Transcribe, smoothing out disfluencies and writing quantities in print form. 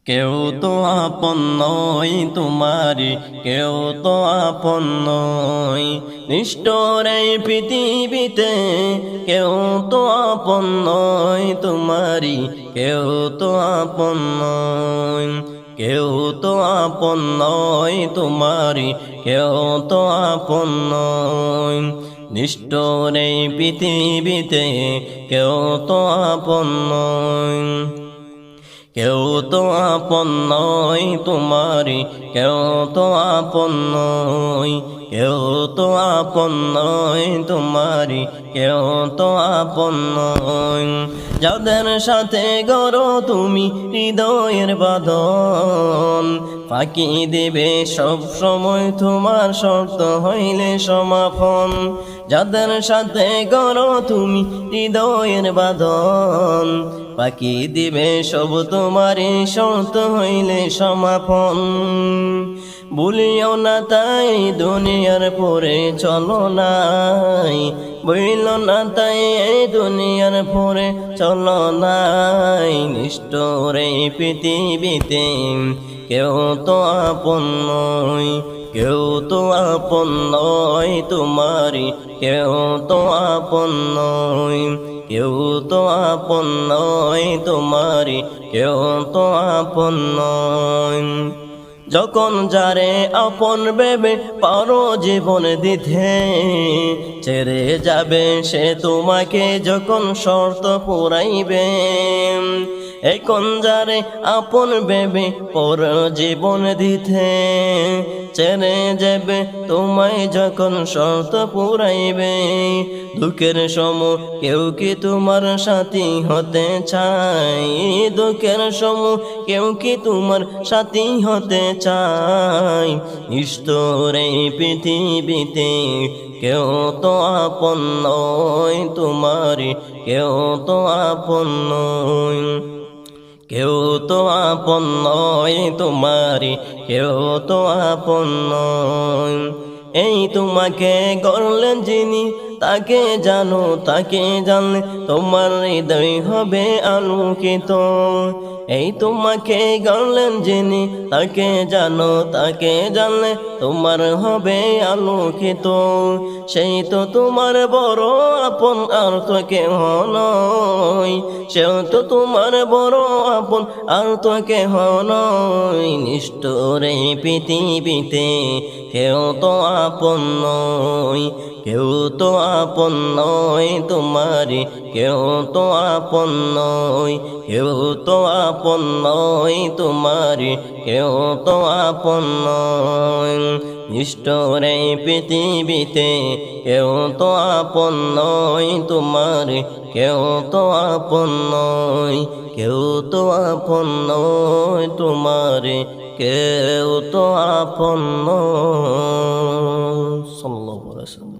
কেউ তো আপন নয় তোমারি, কেউ তো আপন নয়। নিষ্ঠুর এই পৃথিবীতে কেউ তো আপন নয় তোমারি, কেউ তো আপন নয়। কেউ তো আপন নয় তোমারি, কেউ তো আপন নয়। নিষ্ঠুর এই পৃথিবীতে কেউ তো আপন নয়। কেউ তো আপন নয় তোমারি, কেউ তো আপন নয়। কেউ তো আপন নয় তোমারি, কেউ তো আপন নয়। যাদের সাথে গড়ো তুমি হৃদয়ের বাঁধন, ফাঁকি দেবে সব সময় তোমার শর্ত হইলে সমাপন। যাদের সাথে গড়ো তুমি হৃদয়ের বাঁধন, ফাঁকি দিবে সব তোমারই শর্ত হইলে সমাপন। ভুলিও না তাই দুনিয়ার পরে চলো নাই, বইল না তাই এই দুনিয়ার পরে চলো নাই। নিষ্ঠুর এই পৃথিবীতে কেউ তো আপন নয়, কেউ তো আপন নয় তোমারি, কেউ তো আপন নয়। কেউ তো আপন নয় তোমারি, কেউ তো আপন নয়। যখন যারে আপন ভেবে পারো জীবন দিতে, ছেড়ে যাবে সে তোমাকে যখন শর্ত পুরাইবে। এখন যারে আপন ভেবে পর জীবন দিতে, ছেড়ে যাবে তোমায় যখন শর্ত পুরাইবে। দুঃখের সময় কেউ কি তোমার সাথী হতে চায়, দুঃখের সময় কেউ কি তোমার সাথী হতে চায়। নিষ্ঠুর এই পৃথিবীতে কেউ তো আপন নয় তোমারি, কেউ তো আপন নয়। কেউ তো আপন নয় তোমারি, কেউ তো আপন নয়। এই তোমাকে গড়লেন যিনি, তাকে জানো তাকে জানলে তোমার হৃদয় হবে আলোকিত। এই তোমাকে গড়লেন যিনি, তাকে জানো তাকে জানলে তোমার হবে আলোকিত। সেই তো তোমার বড় আপন, আর তো কেহ নয়। সেও তো তোমার বড় আপন, আর তো কেহ নয়। নিষ্ঠুর এই পৃথিবীতে কেউ তো আপন নয়, কেউ তো আপন নয় তোমারি, কেউ তো আপন নয়। কেউ তো আপন নয় তোমারি, কেউ তো আপন নয়। নিষ্ঠুর এই পৃথিবীতে কেউ তো আপন নয় তোমারি, কেউ তো আপন নয়। কেউ তো আপন নয় তোমারি, কেউ তো আপন নয়। সাল্লাল্লাহু আলাইহি ওয়াসাল্লাম।